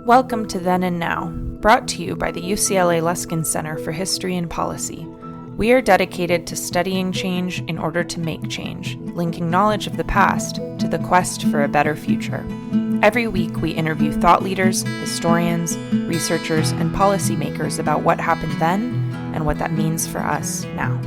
Welcome to Then and Now, brought to you by the UCLA Luskin Center for History and Policy. We are dedicated to studying change in order to make change, linking knowledge of the past to the quest for a better future. Every week, we interview thought leaders, historians, researchers, and policymakers about what happened then and what that means for us now.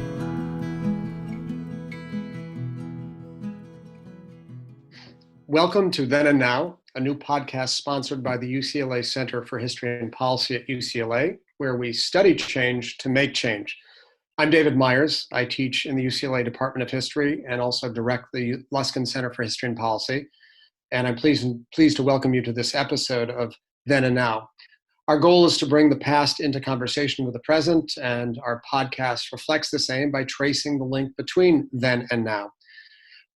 Welcome to Then and Now, a new podcast sponsored by the UCLA Center for History and Policy at UCLA, where we study change to make change. I'm David Myers. I teach in the UCLA Department of History and also direct the Luskin Center for History and Policy. And I'm pleased to welcome you to this episode of Then and Now. Our goal is to bring the past into conversation with the present, and our podcast reflects this aim by tracing the link between then and now.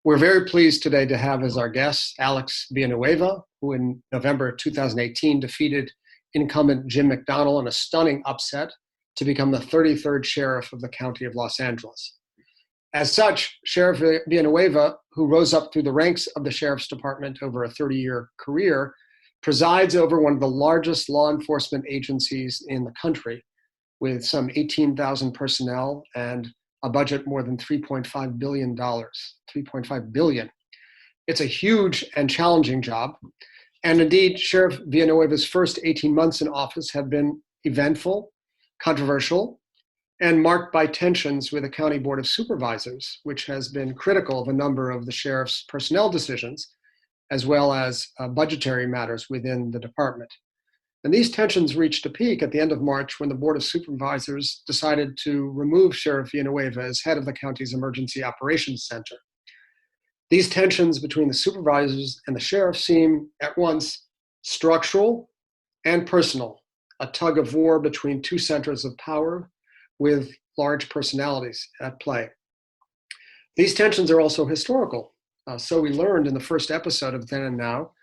We're very pleased today to have as our guest Alex Villanueva, who in November 2018 defeated incumbent Jim McDonnell in a stunning upset to become the 33rd sheriff of the County of Los Angeles. As such, Sheriff Villanueva, who rose up through the ranks of the Sheriff's Department over a 30-year career, presides over one of the largest law enforcement agencies in the country, with some 18,000 personnel and a budget more than $3.5 billion. $3.5 billion. It's a huge and challenging job. And indeed, Sheriff Villanueva's first 18 months in office have been eventful, controversial, and marked by tensions with the County Board of Supervisors, which has been critical of a number of the sheriff's personnel decisions, as well as budgetary matters within the department. And these tensions reached a peak at the end of March when the Board of Supervisors decided to remove Sheriff Villanueva as head of the county's Emergency Operations Center. These tensions between the supervisors and the sheriff seem at once structural and personal, a tug of war between two centers of power with large personalities at play. These tensions are also historical. So we learned in the first episode of Then and Now,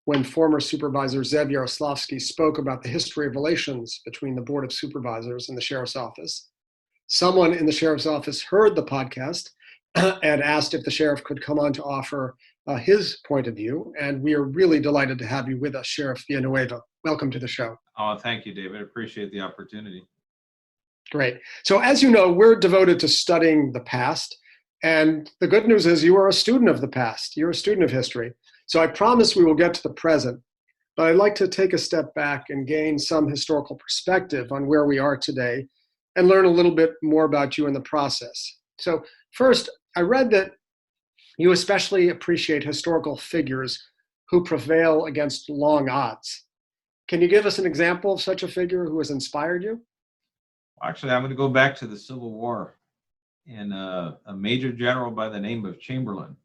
when former Supervisor Zev Yaroslavsky spoke about the history of relations between the Board of Supervisors and the Sheriff's Office. Someone in the Sheriff's Office heard the podcast and asked if the Sheriff could come on to offer his point of view, and we are really delighted to have you with us, Sheriff Villanueva. Welcome to the show. Oh, thank you, David. I appreciate the opportunity. Great. So as you know, we're devoted to studying the past, and the good news is you are a student of the past. You're a student of history. So I promise we will get to the present, but I'd like to take a step back and gain some historical perspective on where we are today and learn a little bit more about you in the process. So first, I read that you especially appreciate historical figures who prevail against long odds. Can you give us an example of such a figure who has inspired you? Actually, I'm going to go back to the Civil War and a major general by the name of Chamberlain.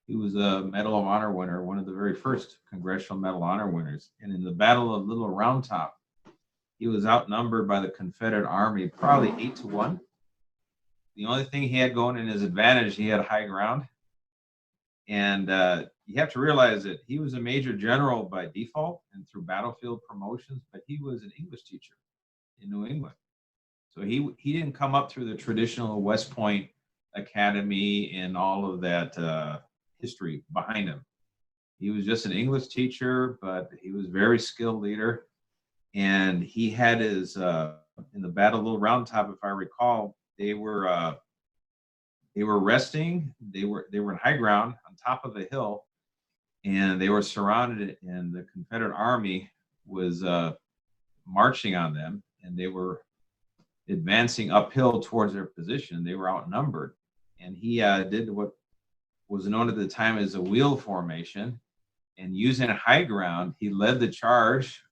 He was a Medal of Honor winner, one of the very first Congressional Medal of Honor winners. And in the Battle of Little Round Top, he was outnumbered by the Confederate Army, probably 8-1. The only thing he had going in his advantage, he had high ground. And you have to realize that he was a major general by default and through battlefield promotions, but he was an English teacher in New England. So he didn't come up through the traditional West Point Academy and all of that history behind him. He was just an English teacher, but he was a very skilled leader. And he had his, in the Battle of Little Round Top, if I recall, they were resting. They were in high ground on top of a hill, and they were surrounded, and the Confederate Army was marching on them, and they were advancing uphill towards their position. They were outnumbered, and he did what was known at the time as a wheel formation, and using high ground, he led the charge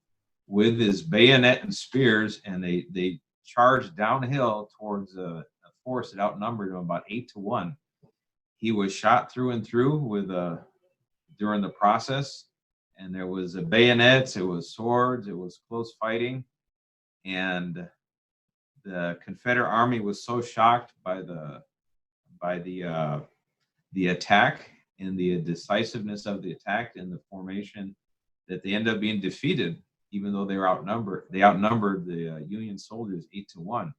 with his bayonet and spears, and they charged downhill towards a force that outnumbered him about 8-1. He was shot through and through with during the process, and there was bayonets, it was swords, it was close fighting, and the Confederate Army was so shocked by the attack and the decisiveness of the attack and the formation that they ended up being defeated, even though they were outnumbered. They outnumbered the Union soldiers 8-1.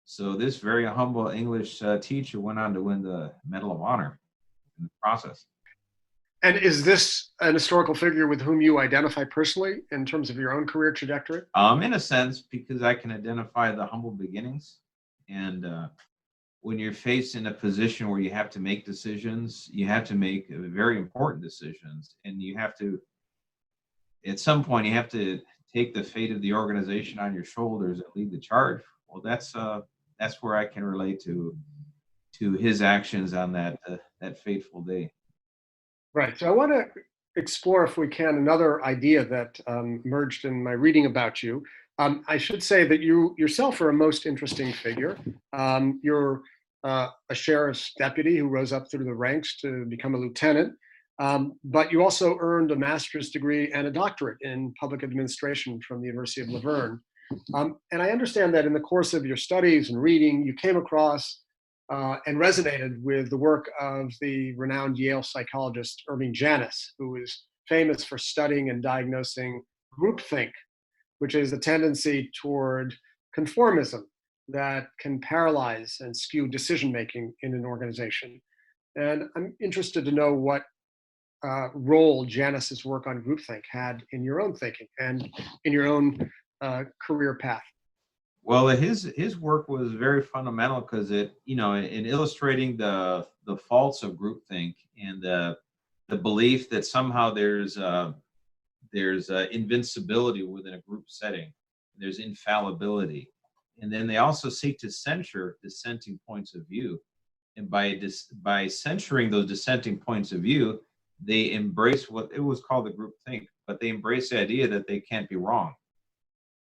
So this very humble English teacher went on to win the Medal of Honor in the process. And is this an historical figure with whom you identify personally in terms of your own career trajectory? In a sense, because I can identify the humble beginnings. And when you're faced in a position where you have to make decisions, you have to make very important decisions. And you have to, at some point, you have to take the fate of the organization on your shoulders and lead the charge. Well, that's where I can relate to his actions on that fateful day. Right. So I want to explore, if we can, another idea that emerged in my reading about you. I should say that you yourself are a most interesting figure. You're a sheriff's deputy who rose up through the ranks to become a lieutenant, but you also earned a master's degree and a doctorate in public administration from the University of Laverne. And I understand that in the course of your studies and reading, you came across and resonated with the work of the renowned Yale psychologist Irving Janis, who is famous for studying and diagnosing groupthink, which is a tendency toward conformism that can paralyze and skew decision-making in an organization. And I'm interested to know what role Janis's work on groupthink had in your own thinking and in your own career path. Well, his work was very fundamental because it, in illustrating the faults of groupthink and the belief that somehow there's invincibility within a group setting, there's infallibility, and then they also seek to censure dissenting points of view, and by censoring those dissenting points of view, they embrace what it was called the groupthink, but they embrace the idea that they can't be wrong.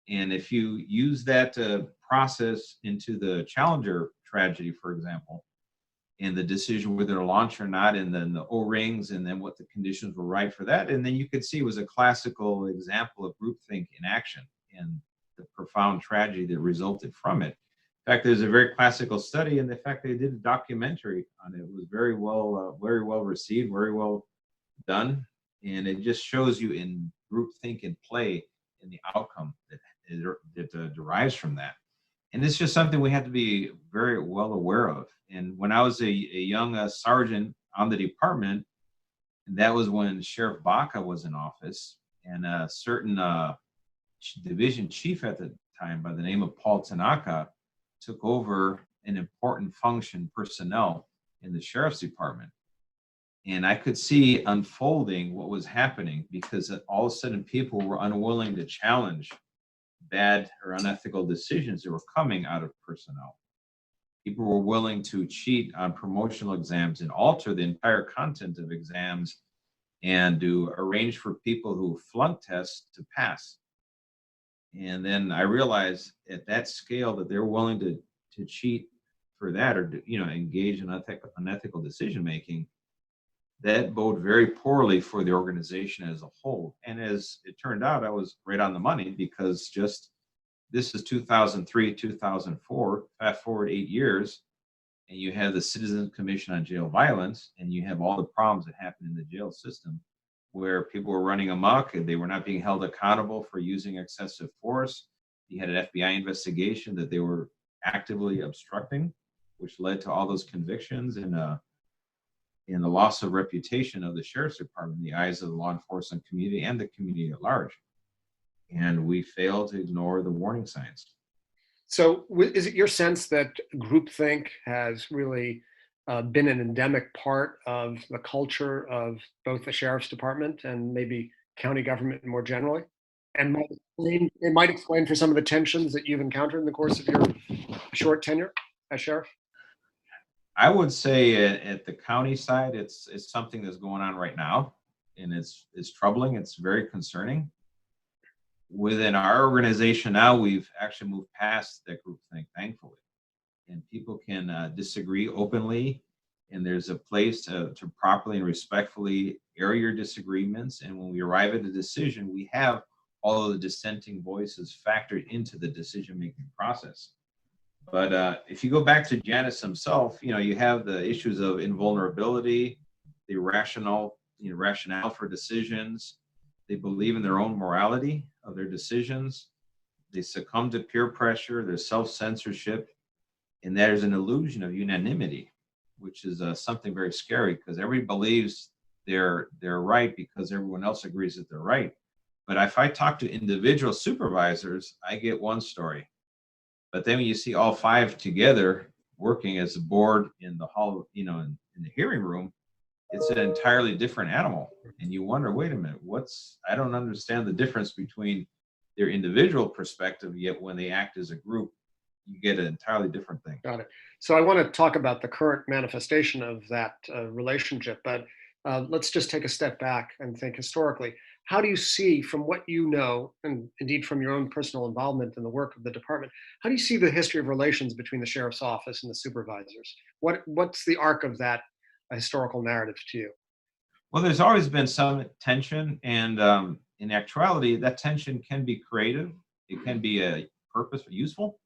And if you use that process into the Challenger tragedy, for example, and the decision whether to launch or not, and then the O-rings, and then what the conditions were right for that, and then you could see it was a classical example of groupthink in action and the profound tragedy that resulted from it. In fact, there's a very classical study, and the fact they did a documentary on it. It was very well received, very well done, and it just shows you in groupthink in play and the outcome that derives from that. And it's just something we have to be very well aware of. And when I was a young sergeant on the department, and that was when Sheriff Baca was in office, and a certain division chief at the time by the name of Paul Tanaka took over an important function, personnel, in the sheriff's department. And I could see unfolding what was happening, because all of a sudden people were unwilling to challenge bad or unethical decisions that were coming out of personnel. People were willing to cheat on promotional exams and alter the entire content of exams and to arrange for people who flunk tests to pass. And then I realized at that scale that they were willing to cheat for that, or to, engage in unethical decision making. That bode very poorly for the organization as a whole. And as it turned out, I was right on the money, because this is 2003, 2004, fast forward 8 years, and you have the Citizens Commission on Jail Violence, and you have all the problems that happen in the jail system, where people were running amok and they were not being held accountable for using excessive force. You had an FBI investigation that they were actively obstructing, which led to all those convictions and the loss of reputation of the sheriff's department in the eyes of the law enforcement community and the community at large. And we failed to ignore the warning signs. So is it your sense that groupthink has really been an endemic part of the culture of both the sheriff's department and maybe county government more generally? And it might explain for some of the tensions that you've encountered in the course of your short tenure as sheriff? I would say at the county side, it's something that's going on right now, and it's troubling. It's very concerning. Within our organization now, we've actually moved past that groupthink, thankfully, and people can disagree openly, and there's a place to properly and respectfully air your disagreements. And when we arrive at a decision, we have all of the dissenting voices factored into the decision-making process. But if you go back to Janis himself, you have the issues of invulnerability, the rationale for decisions. They believe in their own morality of their decisions. They succumb to peer pressure, their self-censorship, and there's an illusion of unanimity, which is something very scary, because everybody believes they're right because everyone else agrees that they're right. But if I talk to individual supervisors, I get one story. But then when you see all five together working as a board in the hall, in the hearing room, it's an entirely different animal. And you wonder, wait a minute, I don't understand the difference between their individual perspective, yet when they act as a group, you get an entirely different thing. Got it. So I want to talk about the current manifestation of that relationship, but let's just take a step back and think historically. How do you see, from what you know, and indeed from your own personal involvement in the work of the department, how do you see the history of relations between the sheriff's office and the supervisors? What's the arc of that historical narrative to you? Well, there's always been some tension, and in actuality, that tension can be creative. It can be a purpose useful,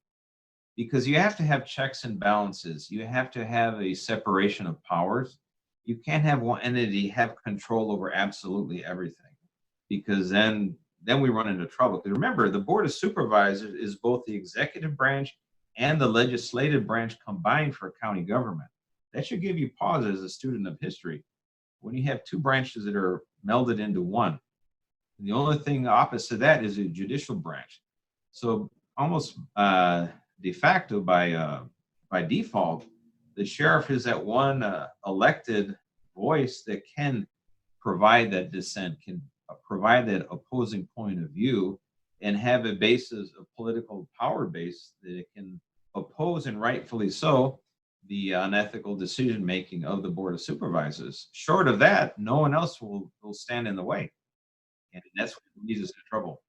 because you have to have checks and balances. You have to have a separation of powers. You can't have one entity have control over absolutely everything, because then we run into trouble. Because remember, the Board of Supervisors is both the executive branch and the legislative branch combined for county government. That should give you pause as a student of history when you have two branches that are melded into one. And the only thing opposite of that is a judicial branch. So almost de facto, by default, the sheriff is that one elected voice that can provide that dissent, can provide that opposing point of view, and have a basis of political power base that it can oppose, and rightfully so, the unethical decision making of the Board of Supervisors. Short of that, no one else will stand in the way, and that's what leads us into trouble.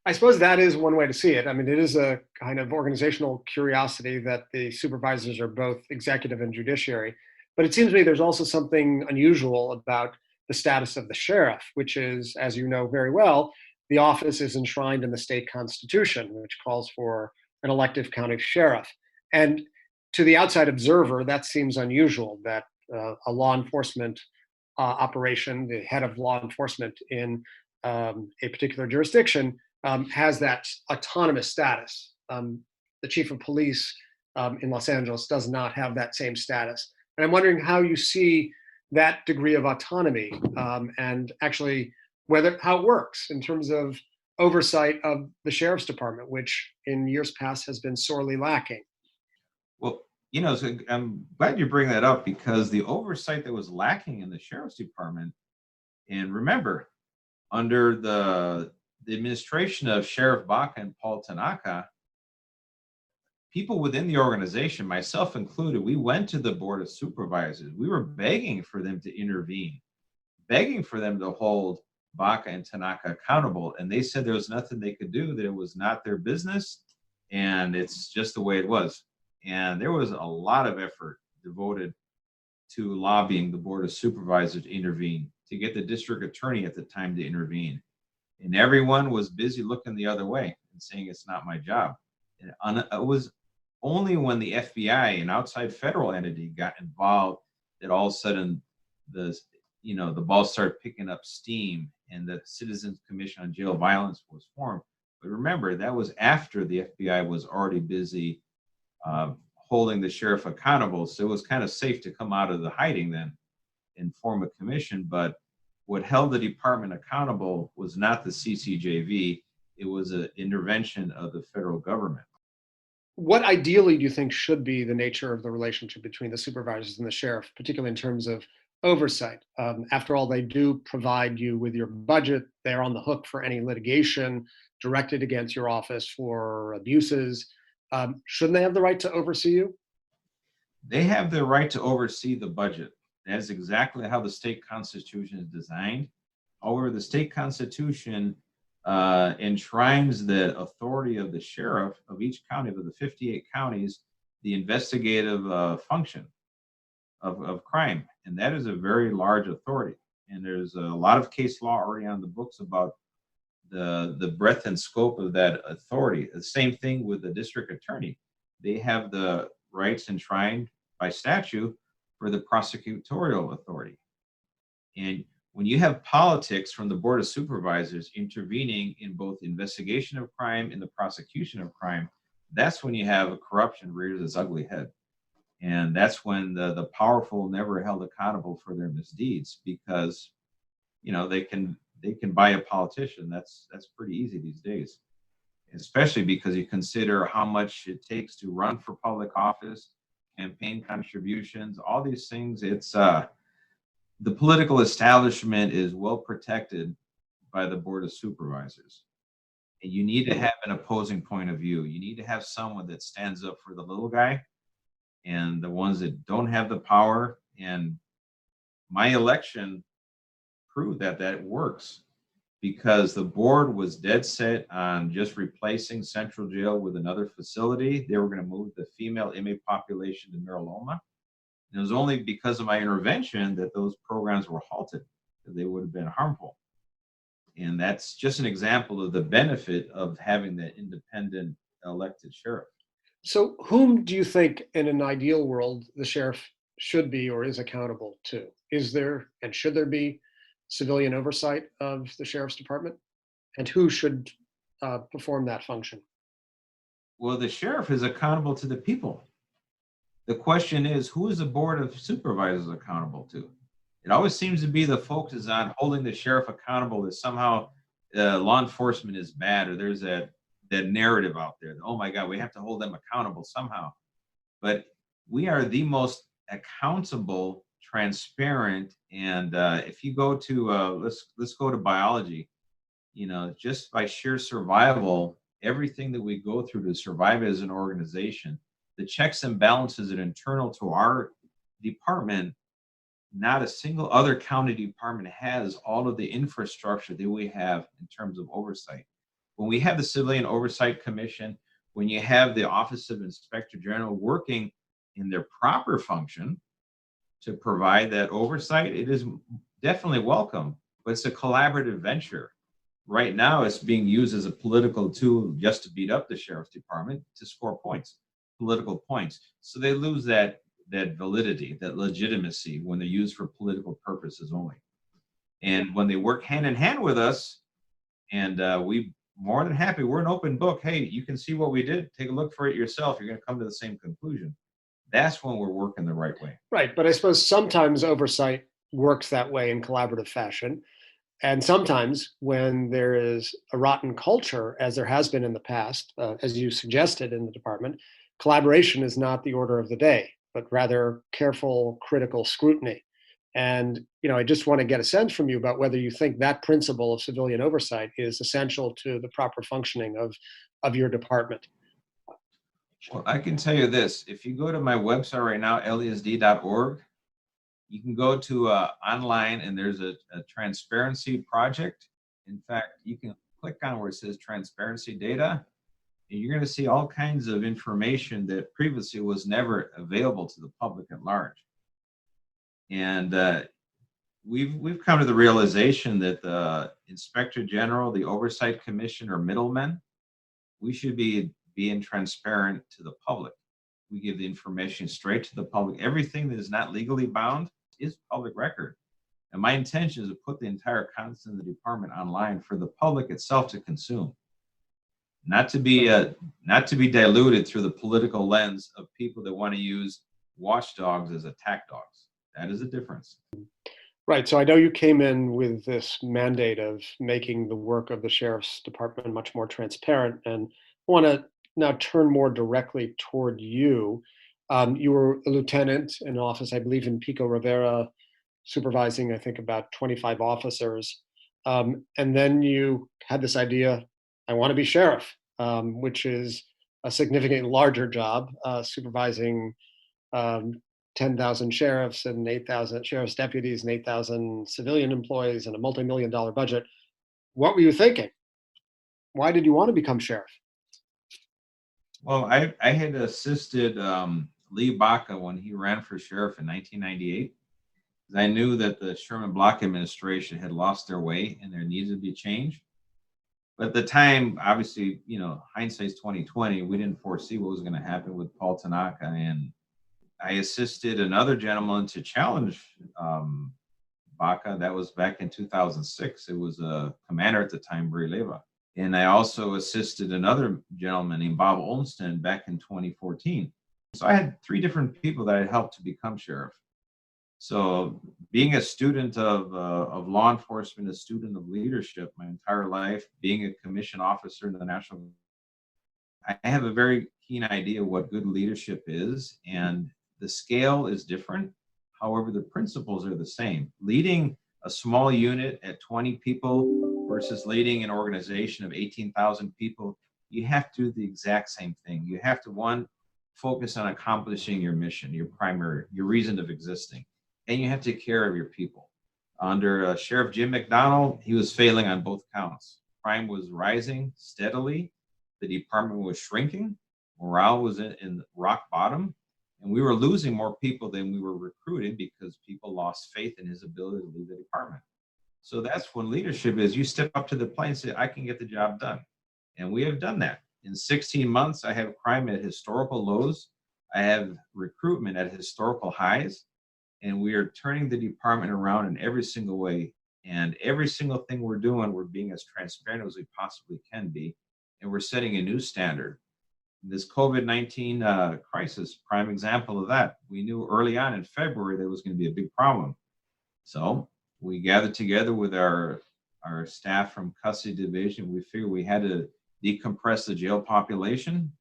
I suppose that is one way to see it. I mean, it is a kind of organizational curiosity that the supervisors are both executive and judiciary. But it seems to me there's also something unusual about the status of the sheriff, which is, as you know very well, the office is enshrined in the state constitution, which calls for an elective county sheriff. And to the outside observer, that seems unusual that a law enforcement operation, the head of law enforcement in a particular jurisdiction, has that autonomous status. The chief of police in Los Angeles does not have that same status. And I'm wondering how you see that degree of autonomy and actually how it works in terms of oversight of the sheriff's department, which in years past has been sorely lacking. Well, so I'm glad you bring that up, because the oversight that was lacking in the sheriff's department, and remember, under the administration of Sheriff Baca and Paul Tanaka, people within the organization, myself included, we went to the Board of Supervisors. We were begging for them to intervene, begging for them to hold Baca and Tanaka accountable. And they said there was nothing they could do, that it was not their business, and it's just the way it was. And there was a lot of effort devoted to lobbying the Board of Supervisors to intervene, to get the district attorney at the time to intervene. And everyone was busy looking the other way and saying, it's not my job. And it was only when the FBI, an outside federal entity, got involved that all of a sudden the ball started picking up steam, and the Citizens Commission on Jail Violence was formed. But remember, that was after the FBI was already busy holding the sheriff accountable. So it was kind of safe to come out of the hiding then and form a commission. But what held the department accountable was not the CCJV. It was an intervention of the federal government. What ideally do you think should be the nature of the relationship between the supervisors and the sheriff, particularly in terms of oversight? After all, they do provide you with your budget. They're on the hook for any litigation directed against your office for abuses. Shouldn't they have the right to oversee you? They have the right to oversee the budget. That is exactly how the state constitution is designed. However, the state constitution enshrines the authority of the sheriff of each county, of the 58 counties, the investigative function of crime. And that is a very large authority. And there's a lot of case law already on the books about the breadth and scope of that authority. The same thing with the district attorney. They have the rights enshrined by statute for the prosecutorial authority. And when you have politics from the Board of Supervisors intervening in both the investigation of crime and the prosecution of crime, that's when you have corruption rears its ugly head. And that's when the powerful never held accountable for their misdeeds, because they can buy a politician. That's pretty easy these days, especially because you consider how much it takes to run for public office, campaign contributions, all these things. It's the political establishment is well protected by the Board of Supervisors. And you need to have an opposing point of view. You need to have someone that stands up for the little guy and the ones that don't have the power. And my election proved that works, because the board was dead set on just replacing Central Jail with another facility. They were going to move the female inmate population to Miraloma. And it was only because of my intervention that those programs were halted. They would have been harmful. And that's just an example of the benefit of having the independent elected sheriff. So whom do you think in an ideal world the sheriff should be or is accountable to? Is there and should there be civilian oversight of the sheriff's department? And who should perform that function? Well, the sheriff is accountable to the people. The question is, who is the Board of Supervisors accountable to? It always seems to be the focus on holding the sheriff accountable, that somehow law enforcement is bad, or there's that narrative out there that, oh my God, we have to hold them accountable somehow. But we are the most accountable, transparent, and if you go to let's go to biology, just by sheer survival, everything that we go through to survive as an organization, the checks and balances that are internal to our department, not a single other county department has all of the infrastructure that we have in terms of oversight. When we have the Civilian Oversight Commission, when you have the Office of Inspector General working in their proper function to provide that oversight, it is definitely welcome, but it's a collaborative venture. Right now, it's being used as a political tool just to beat up the sheriff's department to score points, political points. So they lose that validity, that legitimacy when they're used for political purposes only. And when they work hand in hand with us, and we more than happy, we're an open book. Hey, you can see what we did. Take a look for it yourself. You're going to come to the same conclusion. That's when we're working the right way. Right, but I suppose sometimes oversight works that way in collaborative fashion. And sometimes when there is a rotten culture, as there has been in the past, as you suggested in the department, collaboration is not the order of the day, but rather careful, critical scrutiny. And I just want to get a sense from you about whether you think that principle of civilian oversight is essential to the proper functioning of your department. Well, I can tell you this. If you go to my website right now, lesd.org, you can go to online, and there's a transparency project. In fact, you can click on where it says transparency data, and you're going to see all kinds of information that previously was never available to the public at large. And we've come to the realization that the Inspector General, the Oversight Commission, are middlemen. We should be being transparent to the public. We give the information straight to the public. Everything that is not legally bound is public record. And my intention is to put the entire contents of the department online for the public itself to consume, not to be diluted through the political lens of people that want to use watchdogs as attack dogs. That is a difference. Right. So I know you came in with this mandate of making the work of the sheriff's department much more transparent, and I want to now turn more directly toward you. You were a lieutenant in office, I believe, in Pico Rivera, supervising, I think, about 25 officers. And then you had this idea, I want to be sheriff, which is a significantly larger job, supervising 10,000 sheriffs and 8,000 sheriff's deputies and 8,000 civilian employees and a multi-million-dollar budget. What were you thinking? Why did you want to become sheriff? Well, I had assisted Lee Baca when he ran for sheriff in 1998. I knew that the Sherman Block administration had lost their way and there needed to be change. But at the time, obviously, hindsight's 2020. We didn't foresee what was going to happen with Paul Tanaka, and I assisted another gentleman to challenge Baca. That was back in 2006. It was a commander at the time, Brie Leva. And I also assisted another gentleman named Bob Olmsted back in 2014. So I had 3 different people that I helped to become sheriff. So being a student of law enforcement, a student of leadership my entire life, being a commissioned officer in the National, I have a very keen idea what good leadership is, and the scale is different. However, the principles are the same. Leading a small unit at 20 people versus leading an organization of 18,000 people, you have to do the exact same thing. You have to, one, focus on accomplishing your mission, your reason of existing, and you have to take care of your people. Under Sheriff Jim McDonald, he was failing on both counts. Crime was rising steadily. The department was shrinking. Morale was in rock bottom. And we were losing more people than we were recruiting because people lost faith in his ability to lead the department. So that's when leadership is. You step up to the plate and say, I can get the job done. And we have done that. In 16 months, I have crime at historical lows. I have recruitment at historical highs. And we are turning the department around in every single way. And every single thing we're doing, we're being as transparent as we possibly can be. And we're setting a new standard. This COVID-19 crisis, prime example of that. We knew early on in February there was going to be a big problem. So we gathered together with our staff from custody division. We figured we had to decompress the jail population,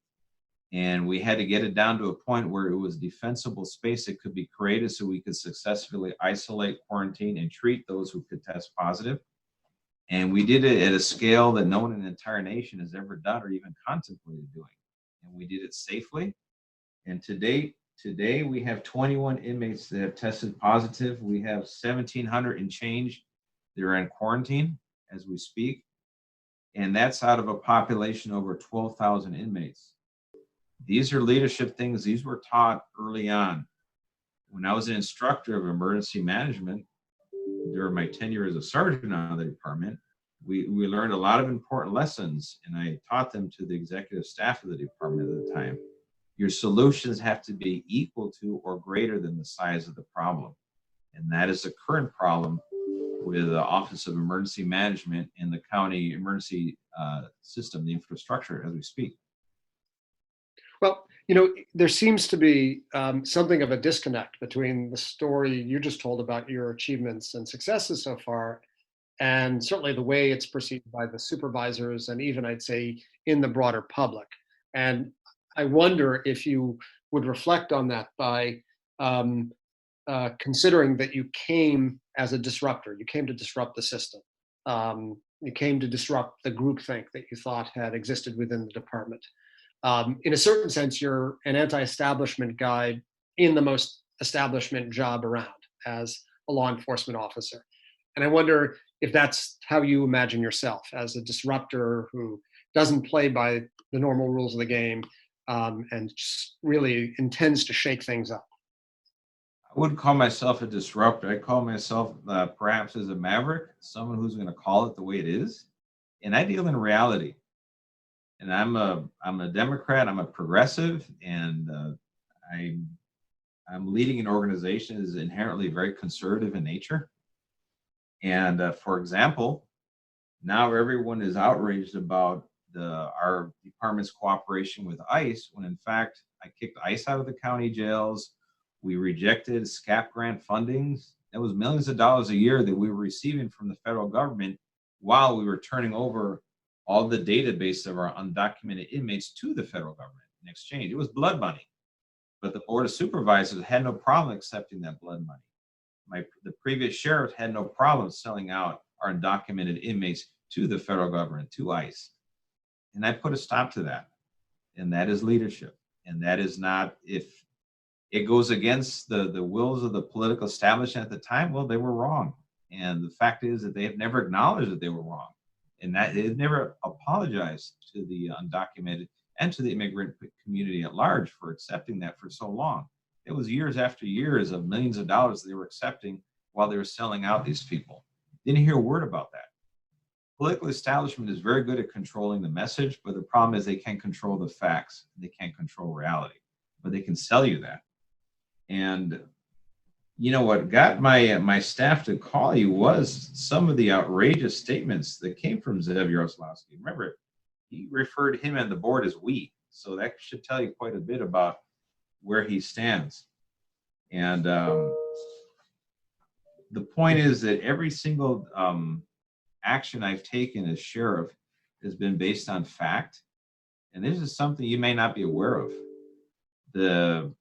and we had to get it down to a point where it was defensible space that could be created so we could successfully isolate, quarantine, and treat those who could test positive. And we did it at a scale that no one in the entire nation has ever done or even contemplated doing. And we did it safely. And today we have 21 inmates that have tested positive. We have 1,700 and change that are in quarantine as we speak. And that's out of a population over 12,000 inmates. These are leadership things. These were taught early on. When I was an instructor of emergency management during my tenure as a sergeant on the department, we learned a lot of important lessons, and I taught them to the executive staff of the department at the time. Your solutions have to be equal to or greater than the size of the problem. And that is the current problem with the Office of Emergency Management and the county emergency system, the infrastructure as we speak. Well, there seems to be something of a disconnect between the story you just told about your achievements and successes so far, and certainly the way it's perceived by the supervisors and even, I'd say, in the broader public. And I wonder if you would reflect on that by considering that you came as a disruptor. You came to disrupt the system. You came to disrupt the groupthink that you thought had existed within the department. In a certain sense, you're an anti-establishment guy in the most establishment job around as a law enforcement officer. And I wonder if that's how you imagine yourself, as a disruptor who doesn't play by the normal rules of the game and just really intends to shake things up. I wouldn't call myself a disruptor. I call myself perhaps as a maverick, someone who's going to call it the way it is. And I deal in reality. And I'm a Democrat. I'm a progressive, and I'm leading an organization that is inherently very conservative in nature. And for example, now everyone is outraged about our department's cooperation with ICE, when in fact I kicked ICE out of the county jails. We rejected SCAP grant fundings. That was millions of dollars a year that we were receiving from the federal government while we were turning over all the database of our undocumented inmates to the federal government in exchange. It was blood money, but the Board of Supervisors had no problem accepting that blood money. The previous sheriff had no problem selling out our undocumented inmates to the federal government, to ICE. And I put a stop to that. And that is leadership. And that is not, if it goes against the wills of the political establishment at the time, well, they were wrong. And the fact is that they have never acknowledged that they were wrong. And that they've never apologized to the undocumented and to the immigrant community at large for accepting that for so long. It was years after years of millions of dollars they were accepting while they were selling out these people. Didn't hear a word about that. Political establishment is very good at controlling the message, but the problem is they can't control the facts. They can't control reality, but they can sell you that. And what got my staff to call you was some of the outrageous statements that came from Zev Yaroslawski. Remember, he referred him and the board as we. So that should tell you quite a bit about where he stands. And the point is that every single action I've taken as sheriff has been based on fact. And this is something you may not be aware of. The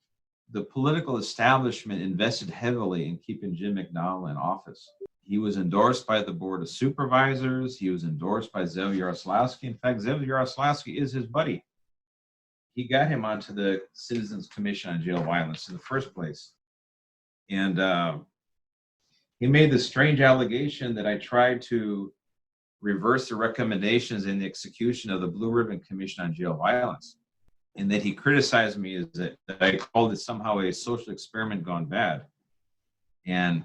political establishment invested heavily in keeping Jim McDonnell in office. He was endorsed by the Board of Supervisors. He was endorsed by Zev Yaroslawski. In fact, Zev Yaroslawski is his buddy. He got him onto the Citizens Commission on Jail Violence in the first place. And he made the strange allegation that I tried to reverse the recommendations in the execution of the Blue Ribbon Commission on Jail Violence. And that he criticized me as that I called it somehow a social experiment gone bad. And,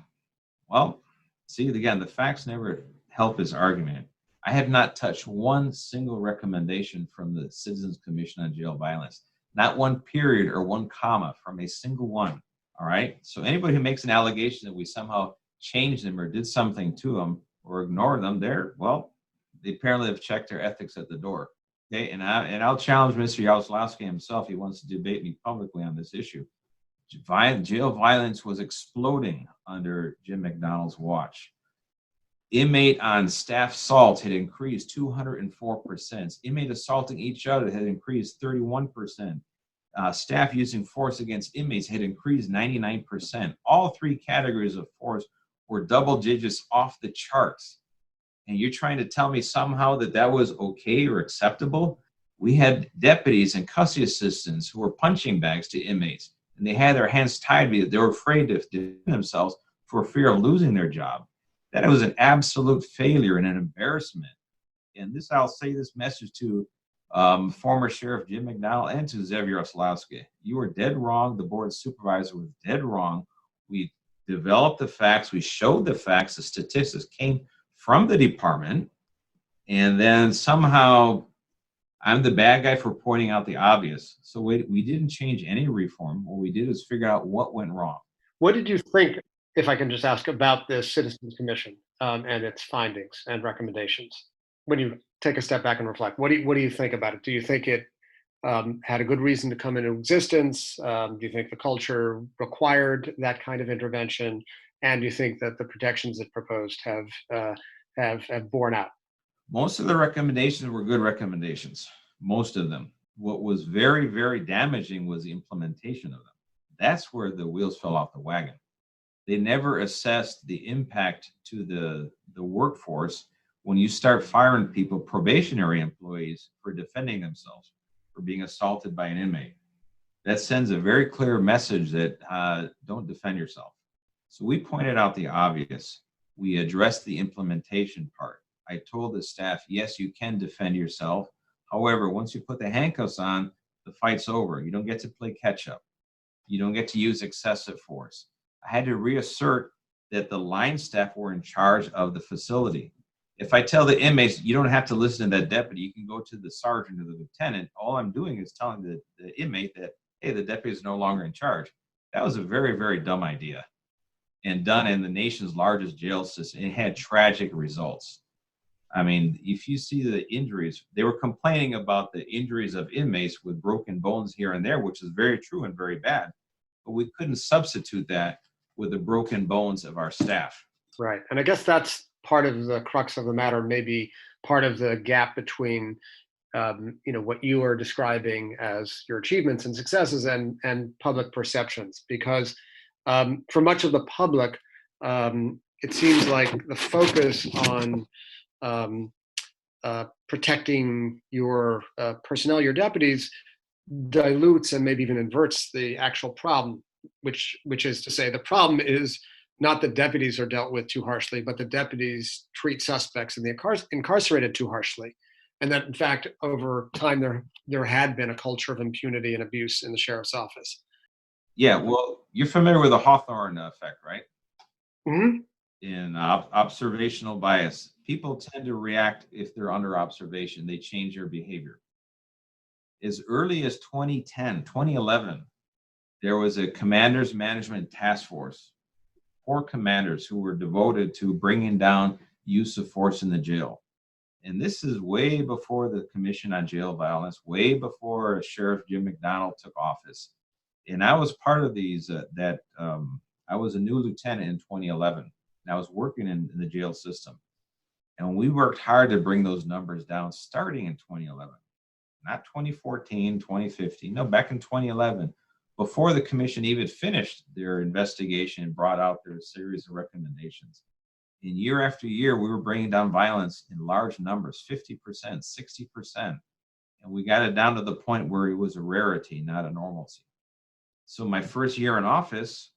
well, see, again, the facts never help his argument. I have not touched one single recommendation from the Citizens Commission on Jail Violence. Not one period or one comma from a single one, all right? So anybody who makes an allegation that we somehow changed them or did something to them or ignored them, they apparently have checked their ethics at the door. Okay, and I'll challenge Mr. Yaroslawski himself. He wants to debate me publicly on this issue. Jail violence was exploding under Jim McDonnell's watch. Inmate on staff assault had increased 204%. Inmate assaulting each other had increased 31%. Staff using force against inmates had increased 99%. All three categories of force were double digits off the charts. And you're trying to tell me somehow that was okay or acceptable? We had deputies and custody assistants who were punching bags to inmates, and they had their hands tied because they were afraid to defend themselves for fear of losing their job. That was an absolute failure and an embarrassment. And this, I'll say this message to former Sheriff Jim McDonnell and to Zev Yaroslawski. You were dead wrong. The Board of Supervisors was dead wrong. We developed the facts. We showed the facts. The statistics came from the department, and then somehow I'm the bad guy for pointing out the obvious. So we didn't change any reform. What we did is figure out what went wrong. What did you think, if I can just ask, about the Citizens Commission and its findings and recommendations? When you take a step back and reflect, what do you think about it? Do you think it had a good reason to come into existence? Do you think the culture required that kind of intervention? And do you think that the protections it proposed have borne out? Most of the recommendations were good recommendations, most of them. What was very, very damaging was the implementation of them. That's where the wheels fell off the wagon. They never assessed the impact to the workforce when you start firing people, probationary employees, for defending themselves, for being assaulted by an inmate. That sends a very clear message that don't defend yourself. So we pointed out the obvious. We addressed the implementation part. I told the staff, yes, you can defend yourself. However, once you put the handcuffs on, the fight's over. You don't get to play catch up. You don't get to use excessive force. I had to reassert that the line staff were in charge of the facility. If I tell the inmates, you don't have to listen to that deputy, you can go to the sergeant or the lieutenant, all I'm doing is telling the inmate that, hey, the deputy is no longer in charge. That was a very, very dumb idea, and done in the nation's largest jail system. It had tragic results. I mean, if you see the injuries, they were complaining about the injuries of inmates with broken bones here and there, which is very true and very bad. But we couldn't substitute that with the broken bones of our staff. Right. And I guess that's part of the crux of the matter, maybe part of the gap between what you are describing as your achievements and successes and public perceptions. Because for much of the public, it seems like the focus on protecting your personnel, your deputies, dilutes and maybe even inverts the actual problem, which is to say the problem is not that deputies are dealt with too harshly, but the deputies treat suspects and the incarcerated too harshly. And that, in fact, over time, there had been a culture of impunity and abuse in the sheriff's office. Yeah, well, you're familiar with the Hawthorne effect, right? Mm-hmm. In observational bias, people tend to react if they're under observation. They change their behavior. As early as 2010, 2011, there was a commanders management task force, 4 commanders who were devoted to bringing down use of force in the jail. And this is way before the Commission on Jail Violence, way before Sheriff Jim McDonnell took office. And I was part of these, I was a new lieutenant in 2011, and I was working in the jail system. And we worked hard to bring those numbers down starting in 2011, not 2014, 2015, no, back in 2011, before the commission even finished their investigation and brought out their series of recommendations. And year after year, we were bringing down violence in large numbers, 50%, 60%. And we got it down to the point where it was a rarity, not a normalcy. So my first year in office,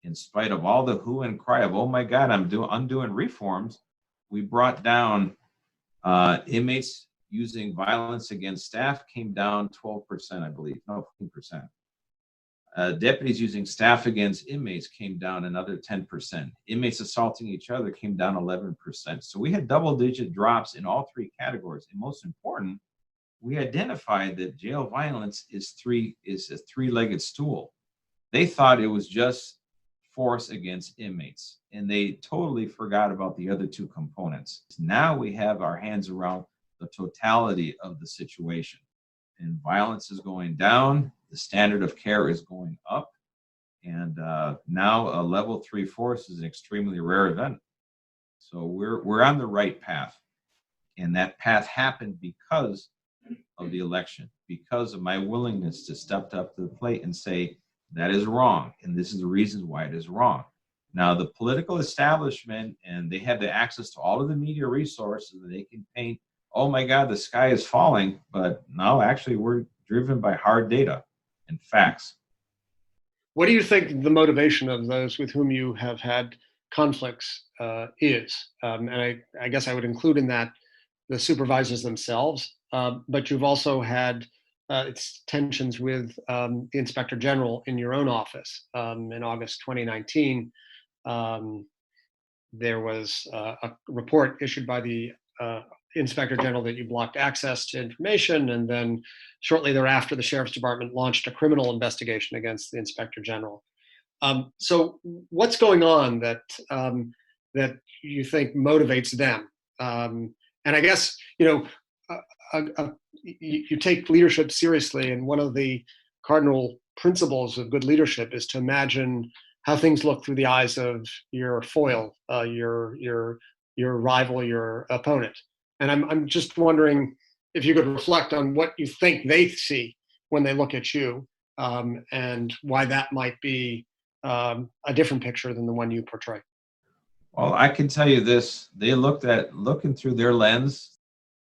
in spite of all the hue and cry of, oh my God, I'm undoing reforms, we brought down inmates using violence against staff came down 12%, I believe, no, 15%. Deputies using staff against inmates came down another 10%. Inmates assaulting each other came down 11%. So we had double-digit drops in all three categories. And most important, we identified that jail violence is a three-legged stool. They thought it was just force against inmates, and they totally forgot about the other two components. Now we have our hands around the totality of the situation, and violence is going down, the standard of care is going up, and now a level 3 force is an extremely rare event. So we're on the right path, and that path happened because of the election, because of my willingness to step up to the plate and say, that is wrong, and this is the reasons why it is wrong. Now, the political establishment, and they have the access to all of the media resources that they can paint, oh my God, the sky is falling, but no, actually, we're driven by hard data and facts. What do you think the motivation of those with whom you have had conflicts is? And I guess I would include in that the supervisors themselves, but you've also had its tensions with the Inspector General in your own office. In August 2019, there was a report issued by the Inspector General that you blocked access to information, and then shortly thereafter, the Sheriff's Department launched a criminal investigation against the Inspector General. So what's going on that you think motivates them? And I guess, you take leadership seriously, and one of the cardinal principles of good leadership is to imagine how things look through the eyes of your foil, your rival, your opponent. And I'm just wondering if you could reflect on what you think they see when they look at you, and why that might be a different picture than the one you portray. Well, I can tell you this, they looking through their lens.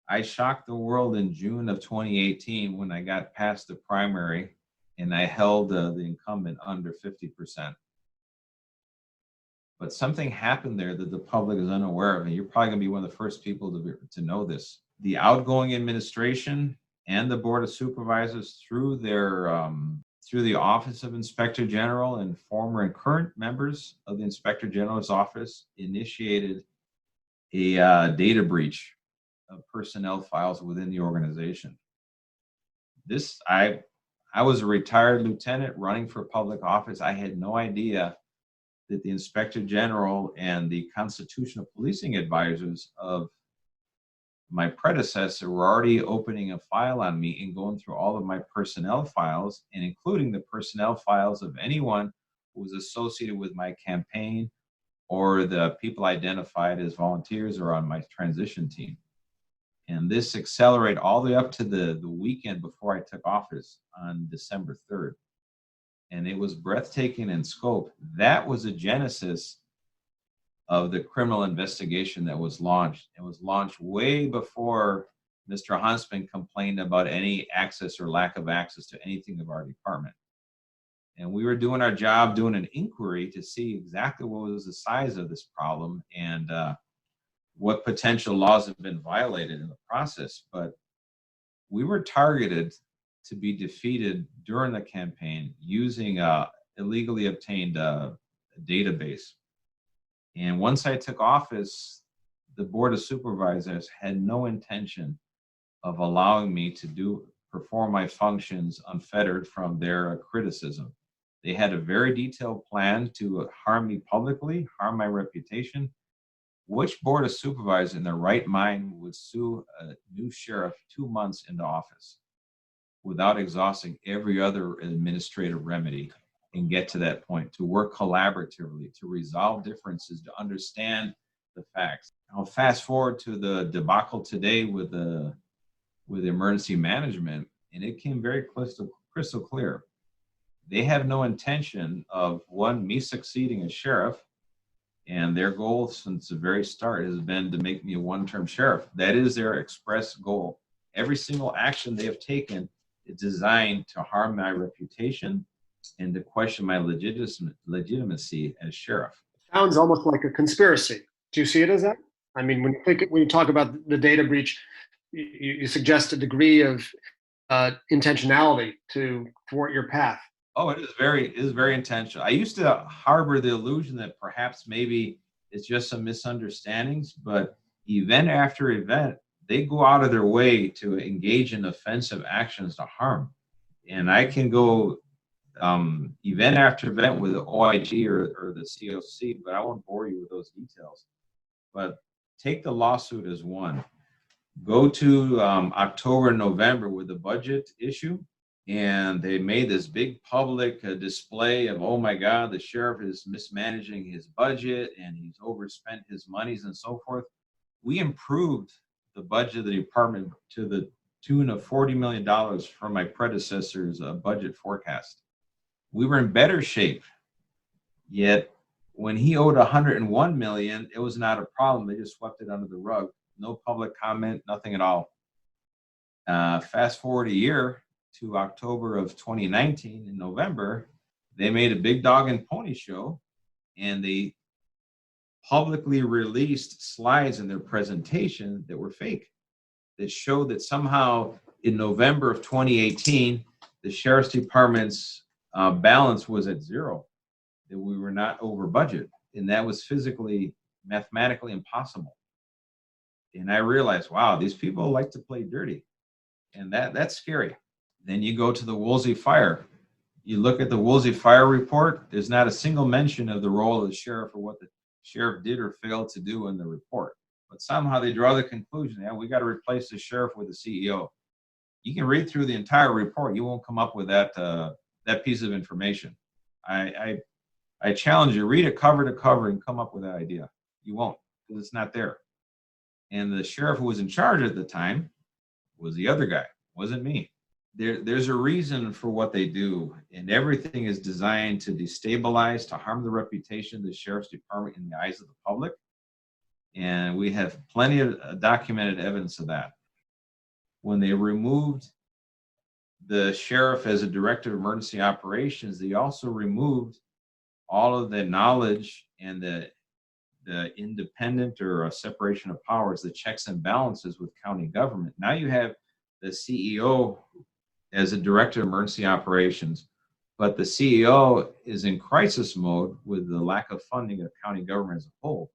I shocked the world in June of 2018 when I got past the primary and I held the incumbent under 50%. But something happened there that the public is unaware of, and you're probably going to be one of the first people to know this. The outgoing administration and the Board of Supervisors, through the Office of Inspector General and former and current members of the Inspector General's office, initiated a data breach of personnel files within the organization. I was a retired lieutenant running for public office. I had no idea that the Inspector General and the constitutional policing advisors of my predecessor were already opening a file on me and going through all of my personnel files, and including the personnel files of anyone who was associated with my campaign or the people identified as volunteers or on my transition team. And this accelerated all the way up to the weekend before I took office on December 3rd. And it was breathtaking in scope. That was a genesis of the criminal investigation that was launched. It was launched way before Mr. Huntsman complained about any access or lack of access to anything of our department. And we were doing our job, doing an inquiry to see exactly what was the size of this problem and what potential laws have been violated in the process. But we were targeted to be defeated during the campaign using illegally obtained database. And once I took office, the Board of Supervisors had no intention of allowing me to perform my functions unfettered from their criticism. They had a very detailed plan to harm me publicly, harm my reputation. Which Board of Supervisors in their right mind would sue a new sheriff 2 months into office? without exhausting every other administrative remedy and get to that point, to work collaboratively, to resolve differences, to understand the facts. I'll fast forward to the debacle today with emergency management, and it came very crystal clear. They have no intention of, one, me succeeding as sheriff, and their goal since the very start has been to make me a one-term sheriff. That is their express goal. Every single action they have taken is designed to harm my reputation and to question my legitimacy as sheriff. Sounds almost like a conspiracy. Do you see it as that? I mean, when you talk about the data breach, you suggest a degree of intentionality to thwart your path. Oh, it is very intentional. I used to harbor the illusion that perhaps maybe it's just some misunderstandings, but event after event, they go out of their way to engage in offensive actions to harm. And I can go event after event with the OIG or the COC, but I won't bore you with those details. But take the lawsuit as one. Go to October and November with the budget issue, and they made this big public display of, oh my God, the sheriff is mismanaging his budget and he's overspent his monies and so forth. We improved the budget of the department to the tune of $40 million from my predecessor's budget forecast. We were in better shape, yet when he owed $101 million, it was not a problem. They just swept it under the rug. No public comment, nothing at all. Fast forward a year to October of 2019 in November, they made a big dog and pony show, and they publicly released slides in their presentation that were fake, that showed that somehow in November of 2018, the sheriff's department's balance was at zero, that we were not over budget, and that was physically, mathematically impossible. And I realized, wow, these people like to play dirty, and that's scary. Then you go to the Woolsey fire. You look at the Woolsey fire report, there's not a single mention of the role of the sheriff or what the sheriff did or failed to do in the report. But somehow they draw the conclusion, yeah, we got to replace the sheriff with the CEO. You can read through the entire report. You won't come up with that piece of information. I challenge you, read it cover to cover and come up with that idea. You won't, because it's not there. And the sheriff who was in charge at the time was the other guy, wasn't me. There's a reason for what they do, and everything is designed to destabilize, to harm the reputation of the sheriff's department in the eyes of the public. And we have plenty of documented evidence of that. When they removed the sheriff as a director of emergency operations, they also removed all of the knowledge and the independent or a separation of powers, the checks and balances with county government. Now you have the CEO as a director of emergency operations, but the CEO is in crisis mode with the lack of funding of county government as a whole.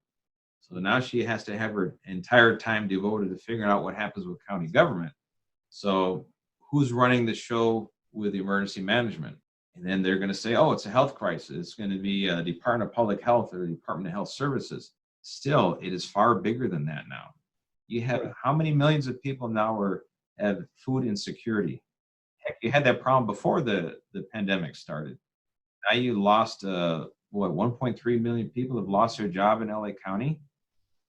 So now she has to have her entire time devoted to figuring out what happens with county government. So who's running the show with emergency management? And then they're going to say, oh, it's a health crisis. It's going to be a Department of Public Health or Department of Health Services. Still, it is far bigger than that now. You have how many millions of people now have food insecurity? Heck, you had that problem before the pandemic started. Now you lost, 1.3 million people have lost their job in LA County.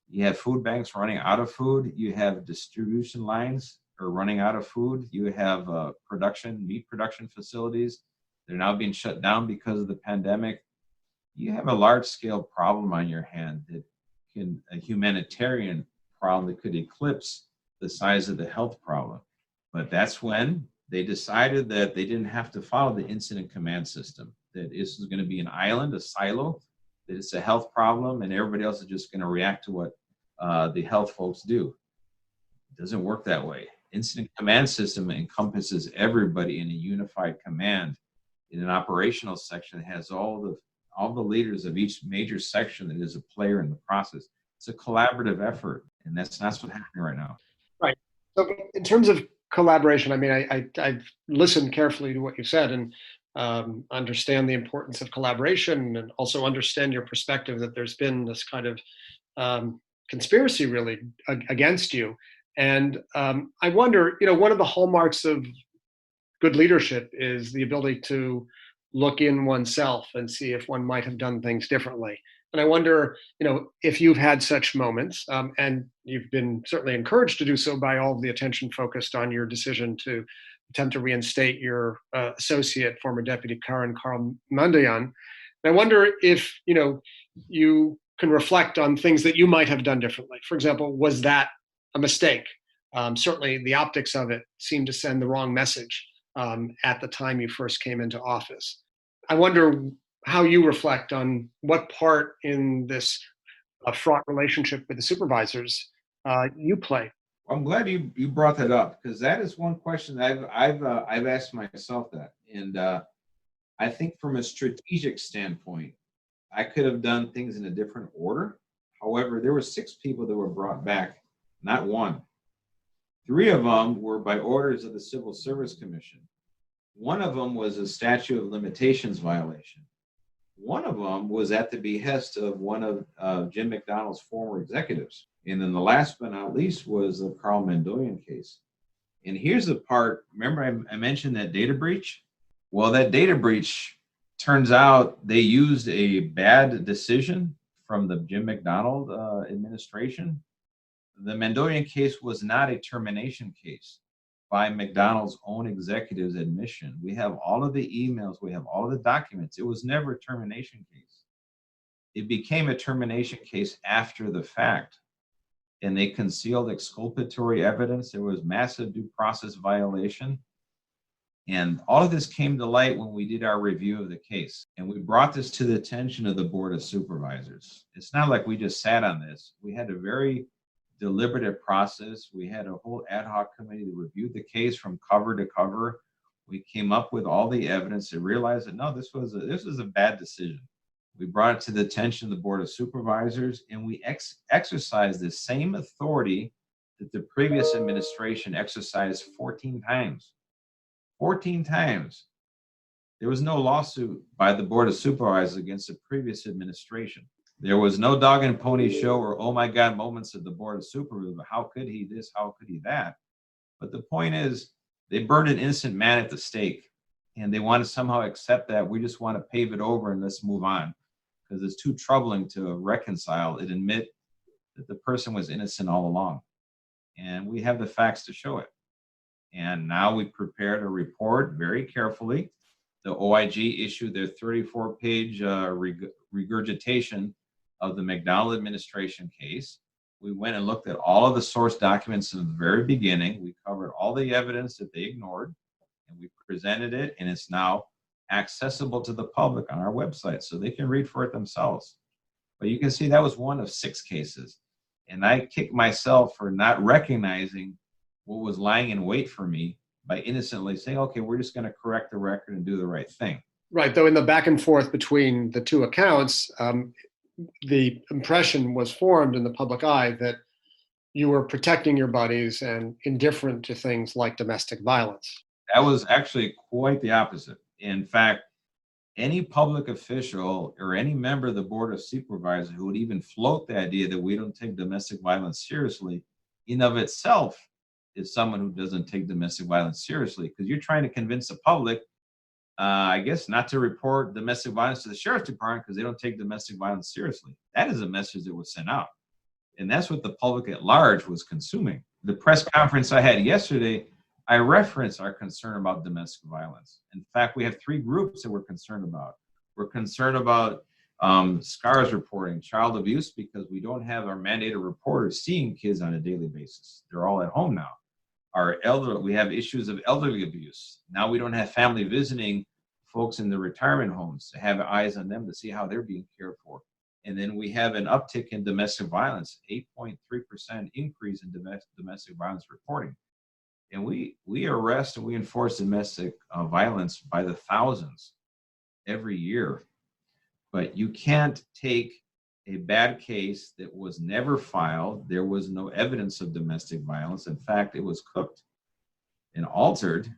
You have food banks running out of food. You have distribution lines are running out of food. You have meat production facilities. They're now being shut down because of the pandemic. You have a large-scale problem on your hand a humanitarian problem that could eclipse the size of the health problem. But that's when they decided that they didn't have to follow the incident command system, that this is going to be an island, a silo, that it's a health problem, and everybody else is just going to react to what the health folks do. It doesn't work that way. Incident command system encompasses everybody in a unified command. In an operational section, it has all the leaders of each major section that is a player in the process. It's a collaborative effort, and that's what's happening right now. Right. So in terms of collaboration, I mean, I've listened carefully to what you said and understand the importance of collaboration, and also understand your perspective that there's been this kind of conspiracy really against you. And I wonder, one of the hallmarks of good leadership is the ability to look in oneself and see if one might have done things differently. And I wonder, if you've had such moments, and you've been certainly encouraged to do so by all of the attention focused on your decision to attempt to reinstate your associate, former Deputy Karen Carl Mandayan. And I wonder if, you can reflect on things that you might have done differently. For example, was that a mistake? Certainly the optics of it seemed to send the wrong message at the time you first came into office. I wonder how you reflect on what part in this fraught relationship with the supervisors you play. I'm glad you brought that up, because that is one question I've asked myself that, and I think from a strategic standpoint, I could have done things in a different order. However, there were 6 people that were brought back, not one. 3 of them were by orders of the Civil Service Commission. One of them was a statute of limitations violation. One of them was at the behest of one of Jim McDonald's former executives. And then the last but not least was the Carl Mandoyan case. And here's the part, remember I mentioned that data breach? Well, that data breach, turns out they used a bad decision from the Jim McDonald administration. The Mandoyan case was not a termination case by McDonald's own executives' admission. We have all of the emails, we have all of the documents. It was never a termination case. It became a termination case after the fact, and they concealed exculpatory evidence. There was massive due process violation. And all of this came to light when we did our review of the case. And we brought this to the attention of the Board of Supervisors. It's not like we just sat on this. We had a very deliberative process. We had a whole ad hoc committee that reviewed the case from cover to cover. We came up with all the evidence and realized that no, this was a bad decision. We brought it to the attention of the Board of Supervisors, and we exercised the same authority that the previous administration exercised 14 times. 14 times. There was no lawsuit by the Board of Supervisors against the previous administration. There was no dog and pony show or, oh my God, moments at the Board of Supervisors. How could he this? How could he that? But the point is, they burned an innocent man at the stake, and they want to somehow accept that. We just want to pave it over and let's move on, because it's too troubling to reconcile and admit that the person was innocent all along. And we have the facts to show it. And now we prepared a report very carefully. The OIG issued their 34-page regurgitation of the McDonald administration case. We went and looked at all of the source documents from the very beginning. We covered all the evidence that they ignored, and we presented it, and it's now accessible to the public on our website, so they can read for it themselves. But you can see that was one of 6 cases. And I kicked myself for not recognizing what was lying in wait for me by innocently saying, okay, we're just going to correct the record and do the right thing. Right. Though in the back and forth between the 2 accounts, the impression was formed in the public eye that you were protecting your buddies and indifferent to things like domestic violence. That was actually quite the opposite. In fact, any public official or any member of the Board of Supervisors who would even float the idea that we don't take domestic violence seriously, in of itself, is someone who doesn't take domestic violence seriously, because you're trying to convince the public, I guess, not to report domestic violence to the sheriff's department because they don't take domestic violence seriously. That is a message that was sent out. And that's what the public at large was consuming. The press conference I had yesterday, I referenced our concern about domestic violence. In fact, we have 3 groups that we're concerned about. We're concerned about SCARS reporting, child abuse, because we don't have our mandated reporters seeing kids on a daily basis. They're all at home now. We have issues of elderly abuse. Now we don't have family visiting folks in the retirement homes to have eyes on them to see how they're being cared for. And then we have an uptick in domestic violence, 8.3% increase in domestic violence reporting. And we arrest and we enforce domestic violence by the thousands every year. But you can't take a bad case that was never filed. There was no evidence of domestic violence. In fact, it was cooked and altered.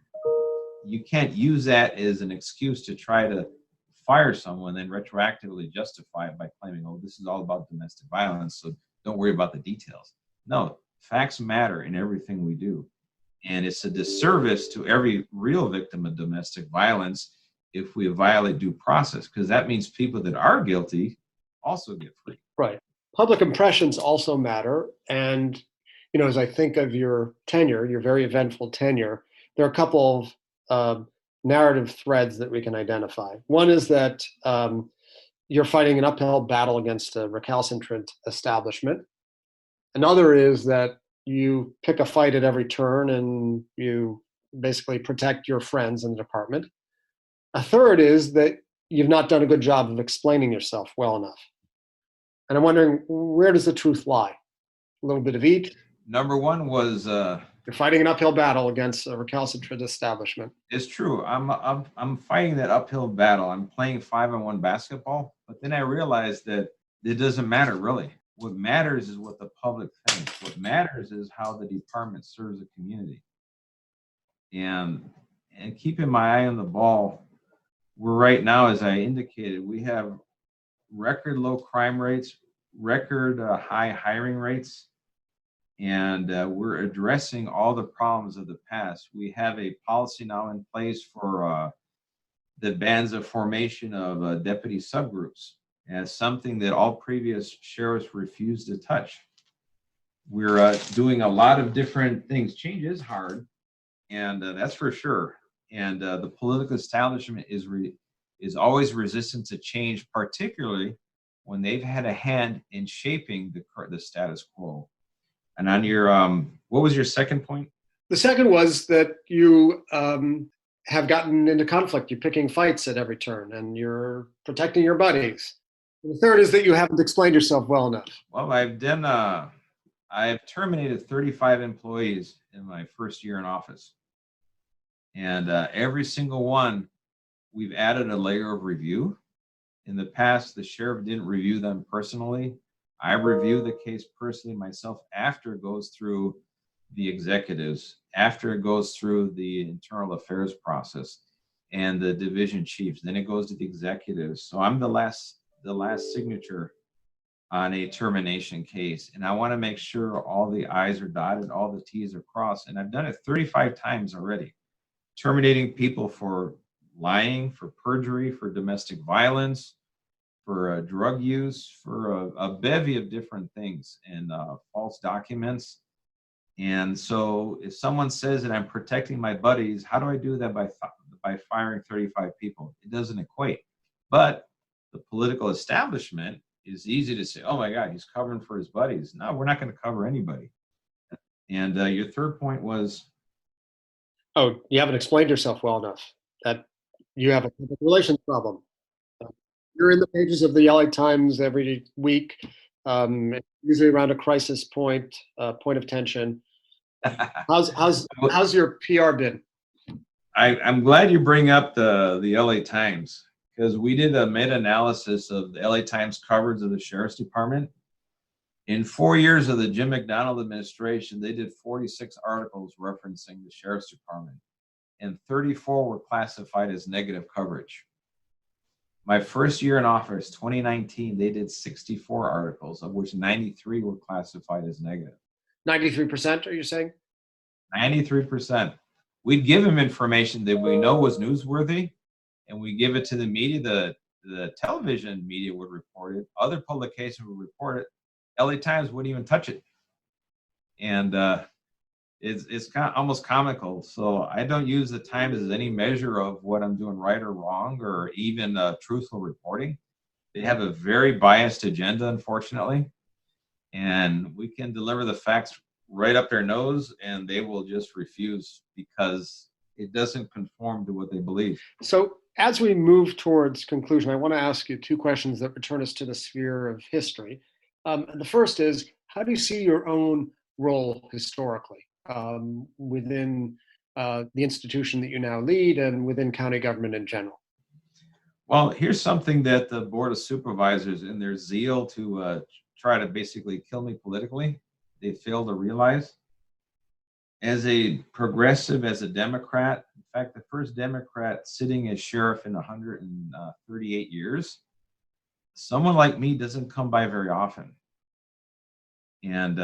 You can't use that as an excuse to try to fire someone, then retroactively justify it by claiming, oh, this is all about domestic violence, so don't worry about the details. No, facts matter in everything we do. And it's a disservice to every real victim of domestic violence if we violate due process, because that means people that are guilty also get free. Right. Public impressions also matter. And, as I think of your tenure, your very eventful tenure, there are a couple of narrative threads that we can identify. One is that you're fighting an uphill battle against a recalcitrant establishment. Another is that you pick a fight at every turn and you basically protect your friends in the department. A third is that you've not done a good job of explaining yourself well enough. And I'm wondering, where does the truth lie? A little bit of each? Number one was you're fighting an uphill battle against a recalcitrant establishment. It's true. I'm fighting that uphill battle. I'm playing 5-on-1 basketball, but then I realized that it doesn't matter really. What matters is what the public thinks. What matters is how the department serves the community. And keeping my eye on the ball, we're right now, as I indicated, we have record low crime rates, record high hiring rates, and we're addressing all the problems of the past. We have a policy now in place for the bans of formation of deputy subgroups as something that all previous sheriffs refused to touch. We're doing a lot of different things. Change is hard, and that's for sure. And the political establishment is always resistant to change, particularly when they've had a hand in shaping the status quo. And on your, what was your second point? The second was that you have gotten into conflict. You're picking fights at every turn and you're protecting your buddies. And the third is that you haven't explained yourself well enough. Well, I've terminated 35 employees in my first year in office. And every single one, we've added a layer of review. In the past, the sheriff didn't review them personally. I review the case personally myself after it goes through the executives, after it goes through the internal affairs process and the division chiefs. Then it goes to the executives. So I'm the last signature on a termination case. And I want to make sure all the I's are dotted, all the T's are crossed. And I've done it 35 times already, terminating people for lying, for perjury, for domestic violence, for drug use, for a bevy of different things, and false documents. And so if someone says that I'm protecting my buddies, how do I do that by firing 35 people? It doesn't equate. But the political establishment is easy to say, oh my God, he's covering for his buddies. No, we're not going to cover anybody. And your third point was? Oh, you haven't explained yourself well enough. That you have a public relations problem. You're in the pages of the LA Times every week, usually around a crisis point of tension. How's your PR been? I'm glad you bring up the LA Times, because we did a meta-analysis of the LA Times coverage of the Sheriff's Department. In 4 years of the Jim McDonald administration, they did 46 articles referencing the Sheriff's Department, and 34 were classified as negative coverage. My first year in office, 2019, they did 64 articles, of which 93 were classified as negative. 93%, are you saying? 93%. We'd give them information that we know was newsworthy, and we give it to the media. The television media would report it. Other publications would report it. LA Times wouldn't even touch it. And it's kind of almost comical. So I don't use the Times as any measure of what I'm doing right or wrong, or even truthful reporting. They have a very biased agenda, unfortunately. And we can deliver the facts right up their nose, and they will just refuse because it doesn't conform to what they believe. So as we move towards conclusion, I want to ask you two questions that return us to the sphere of history. The first is, how do you see your own role historically within the institution that you now lead and within county government in general? Well, here's something that the Board of Supervisors, in their zeal to try to basically kill me politically, they failed to realize. As a progressive, as a Democrat, in fact, the first Democrat sitting as sheriff in 138 years, someone like me doesn't come by very often. And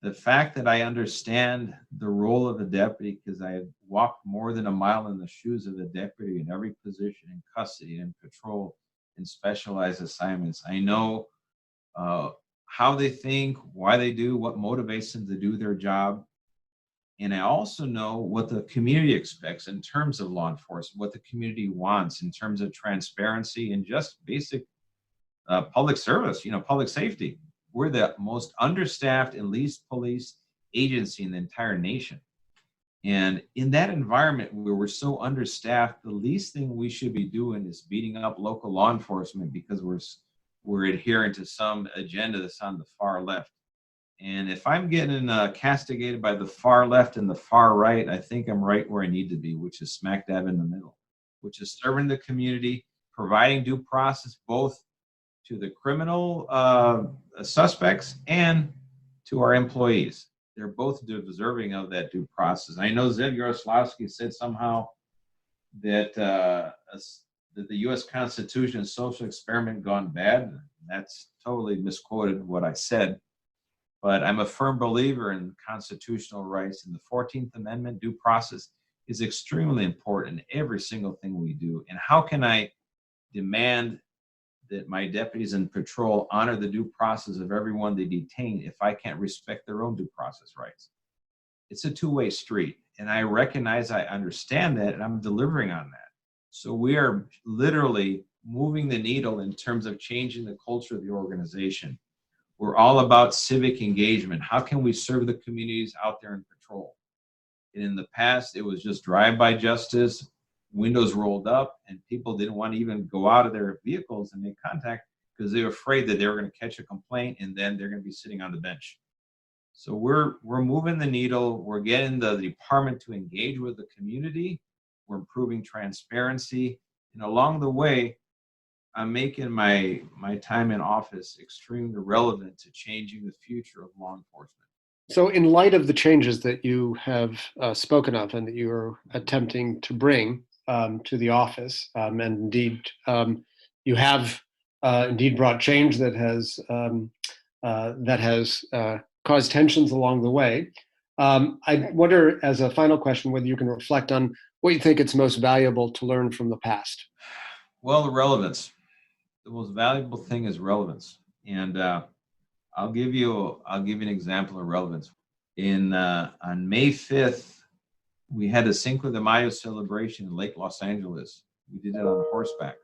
the fact that I understand the role of a deputy, because I have walked more than a mile in the shoes of a deputy in every position, in custody and patrol and specialized assignments. I know how they think, why they do, what motivates them to do their job. And I also know what the community expects in terms of law enforcement, what the community wants in terms of transparency and just basic public service, public safety. We're the most understaffed and least policed agency in the entire nation. And in that environment where we're so understaffed, the least thing we should be doing is beating up local law enforcement because we're adhering to some agenda that's on the far left. And if I'm getting castigated by the far left and the far right, I think I'm right where I need to be, which is smack dab in the middle, which is serving the community, providing due process both to the criminal suspects and to our employees. They're both deserving of that due process. I know Zev Yaroslavsky said somehow that the U.S. Constitution is social experiment gone bad. That's totally misquoted what I said. But I'm a firm believer in constitutional rights, and the 14th Amendment due process is extremely important in every single thing we do. And how can I demand that my deputies in patrol honor the due process of everyone they detain if I can't respect their own due process rights? It's a two-way street, and I recognize, I understand that, and I'm delivering on that. So we are literally moving the needle in terms of changing the culture of the organization. We're all about civic engagement. How can we serve the communities out there in patrol? And in the past, it was just drive-by justice, windows rolled up, and people didn't want to even go out of their vehicles and make contact because they were afraid that they were going to catch a complaint and then they're going to be sitting on the bench. So we're moving the needle. We're getting the department to engage with the community. We're improving transparency. And along the way, I'm making my time in office extremely relevant to changing the future of law enforcement. So in light of the changes that you have spoken of and that you are attempting to bring to the office, and indeed you have indeed brought change that has caused tensions along the way. I wonder, as a final question, whether you can reflect on what you think it's most valuable to learn from the past. Well, the relevance. The most valuable thing is relevance. And I'll give you an example of relevance. On May 5th, we had a Cinco de Mayo celebration in Lake Los Angeles. We did it on horseback.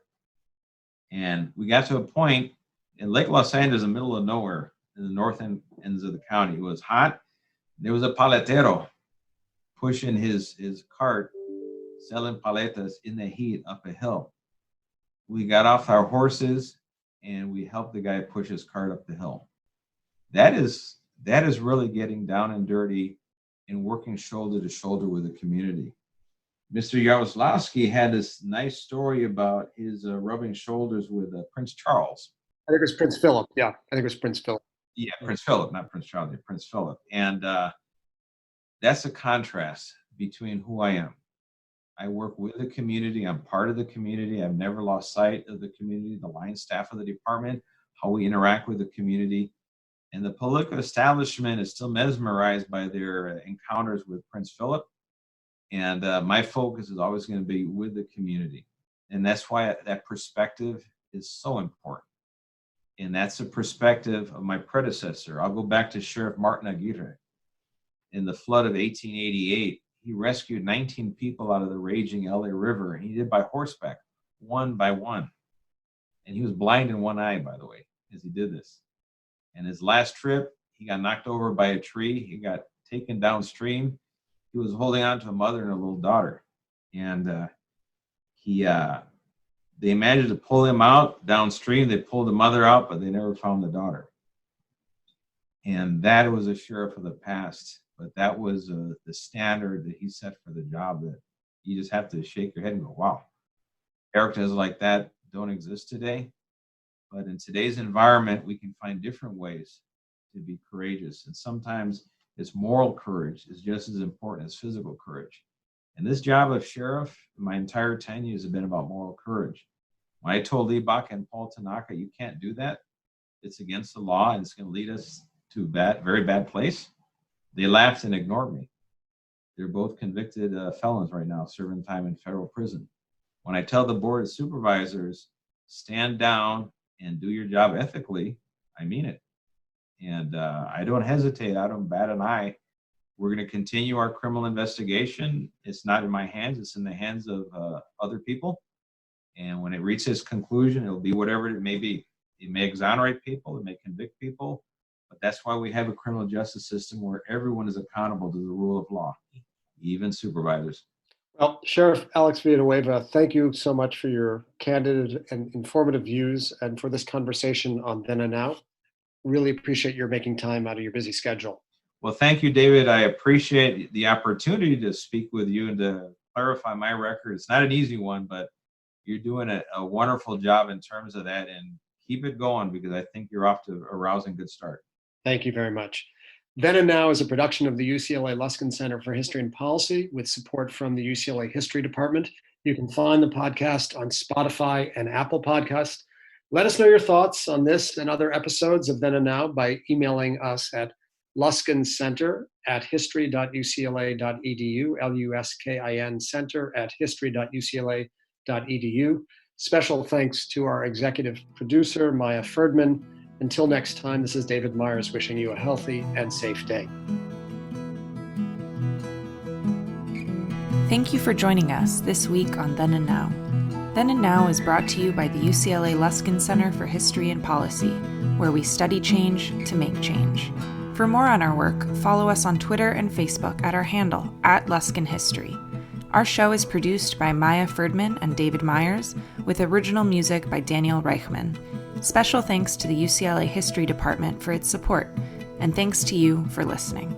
And we got to a point in Lake Los Angeles, in the middle of nowhere, in the north ends of the county. It was hot. There was a paletero pushing his cart, selling paletas in the heat up a hill. We got off our horses and we helped the guy push his cart up the hill. That is really getting down and dirty and working shoulder to shoulder with the community. Mr. Yaroslavsky had this nice story about his rubbing shoulders with Prince Charles. I think it was Prince Philip. Yeah, I think it was Prince Philip. Yeah, Prince Philip, not Prince Charles, Prince Philip. And that's a contrast between who I am. I work with the community. I'm part of the community. I've never lost sight of the community, the line staff of the department, how we interact with the community. And the political establishment is still mesmerized by their encounters with Prince Philip. And my focus is always going to be with the community. And that's why that perspective is so important. And that's the perspective of my predecessor. I'll go back to Sheriff Martin Aguirre. In the flood of 1888, he rescued 19 people out of the raging LA River, and he did by horseback, one by one. And he was blind in one eye, by the way, as he did this. And his last trip, he got knocked over by a tree. He got taken downstream. He was holding on to a mother and a little daughter. And they managed to pull him out downstream. They pulled the mother out, but they never found the daughter. And that was a sheriff of the past. But that was the standard that he set for the job, that you just have to shake your head and go, wow, characters like that don't exist today. But in today's environment, we can find different ways to be courageous. And sometimes it's moral courage is just as important as physical courage. And this job of sheriff, my entire 10 years have been about moral courage. When I told Lee Baca and Paul Tanaka, you can't do that, it's against the law and it's going to lead us to a very bad place. They laughed and ignored me. They're both convicted felons right now, serving time in federal prison. When I tell the Board of Supervisors, stand down and do your job ethically, I mean it. And I don't hesitate. I don't bat an eye. We're going to continue our criminal investigation. It's not in my hands. It's in the hands of other people. And when it reaches its conclusion, it'll be whatever it may be. It may exonerate people. It may convict people. But that's why we have a criminal justice system where everyone is accountable to the rule of law, even supervisors. Well, Sheriff Alex Villanueva, thank you so much for your candid and informative views and for this conversation on Then and Now. Really appreciate your making time out of your busy schedule. Well, thank you, David. I appreciate the opportunity to speak with you and to clarify my record. It's not an easy one, but you're doing a wonderful job in terms of that, and keep it going because I think you're off to a rousing good start. Thank you very much. Then and Now is a production of the UCLA Luskin Center for History and Policy with support from the UCLA History Department. You can find the podcast on Spotify and Apple Podcasts. Let us know your thoughts on this and other episodes of Then and Now by emailing us at luskincenter@history.ucla.edu, LUSKIN center@history.ucla.edu. Special thanks to our executive producer, Maya Ferdman. Until next time, this is David Myers wishing you a healthy and safe day. Thank you for joining us this week on Then and Now. Then and Now is brought to you by the UCLA Luskin Center for History and Policy, where we study change to make change. For more on our work, follow us on Twitter and Facebook at our handle, @LuskinHistory. Our show is produced by Maya Ferdman and David Myers, with original music by Daniel Reichman. Special thanks to the UCLA History Department for its support, and thanks to you for listening.